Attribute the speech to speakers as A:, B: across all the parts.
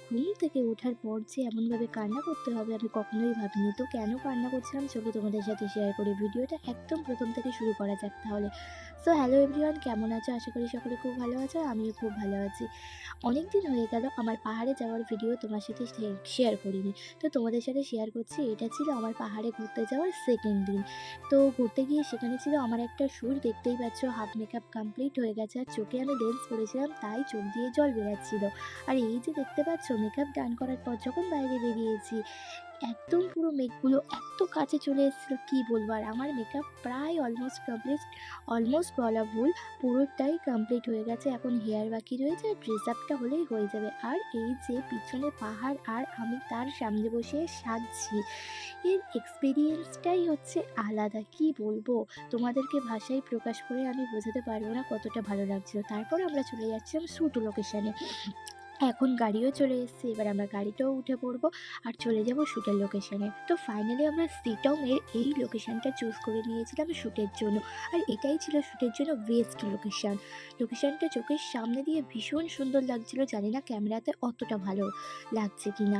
A: ঘুম থেকে ওঠার পর যে এমনভাবে কান্না করতে হবে আমি কখনোই ভাবিনি। তো কেন কান্না করছিলাম চলো তোমাদের সাথে শেয়ার করি। ভিডিওটা একদম প্রথম থেকে শুরু করা যাক তাহলে। সো হ্যালো এভরিওয়ান, কেমন আছো? আশা করি সকলে খুব ভালো আছো। আমিও খুব ভালো আছি। অনেকদিন হয়ে গেল আমার পাহাড়ে যাওয়ার ভিডিও তোমার সাথে শেয়ার করিনি। তো তোমাদের সাথে শেয়ার করছি, এটা ছিল আমার পাহাড়ে ঘুরতে যাওয়ার সেকেন্ড দিন। তো ঘুরতে গিয়ে সেখানে ছিল আমার একটা শ্যুট, দেখতেই পাচ্ছ হাফ মেকআপ কমপ্লিট হয়ে গেছে আর চোখে আমি লেন্স পরেছিলাম তাই চোখ দিয়ে জল বেরাচ্ছিল। আর এই যে দেখতে পাচ্ছ মেকআপ ডান করার পর যখন বাইরে বেরিয়েছি একদম পুরো মেঘগুলো এত কাছে চলে এসেছিল কি বলবো। আর আমার মেকআপ প্রায় অলমোস্ট কমপ্লিট, অলমোস্ট বলা ভুল, পুরোটাই কমপ্লিট হয়ে গেছে। এখন হেয়ার বাকি রয়েছে আর ড্রেস আপটা হলেই হয়ে যাবে। আর এই যে পিছনে পাহাড় আর আমি তার সামনে বসে সাজছি, এর এক্সপেরিয়েন্সটাই হচ্ছে আলাদা। কি বলবো, তোমাদেরকে ভাষায় প্রকাশ করে আমি বোঝাতে পারবো না কতটা ভালো লাগছিল। তারপর আমরা চলে যাচ্ছিলাম শ্যুট লোকেশনে। এখন গাড়িও চলে এসেছে, এবার আমরা গাড়িতেও উঠে পড়বো আর চলে যাব শ্যুটের লোকেশনে। তো ফাইনালি আমরা সিটংয়ের এই লোকেশনটা চুজ করে নিয়েছিলাম শ্যুটের জন্য। আর এটাই ছিল শ্যুটের জন্য বেস্ট লোকেশন। লোকেশনটা চোখের সামনে দিয়ে ভীষণ সুন্দর লাগছিল, জানি না ক্যামেরাতে অতটা ভালো লাগছে কিনা।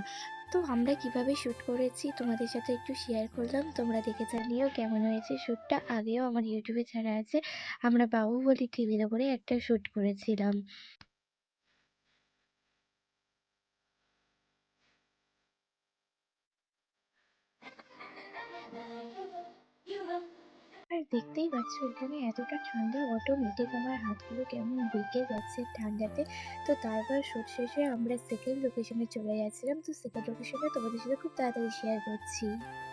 A: তো আমরা কিভাবে শ্যুট করেছি তোমাদের সাথে একটু শেয়ার করলাম, তোমরা দেখে জানিও কেমন হয়েছে শ্যুটটা। আগেও আমার ইউটিউবে ছাড়া আছে, আমরা বাহুবলী টিভির ওপরে একটা শ্যুট করেছিলাম। আর দেখতেই পাচ্ছ এখানে এতটা ঠান্ডা, অটোমেটিক আমার হাতগুলো কেমন বেঁকে যাচ্ছে ঠান্ডাতে। তো তারপর শুট শেষে আমরা সেকেন্ড লোকেশনে চলে যাচ্ছিলাম। তো সেকেন্ড লোকেশনে তোমাদের সাথে খুব তাড়াতাড়ি শেয়ার করছি।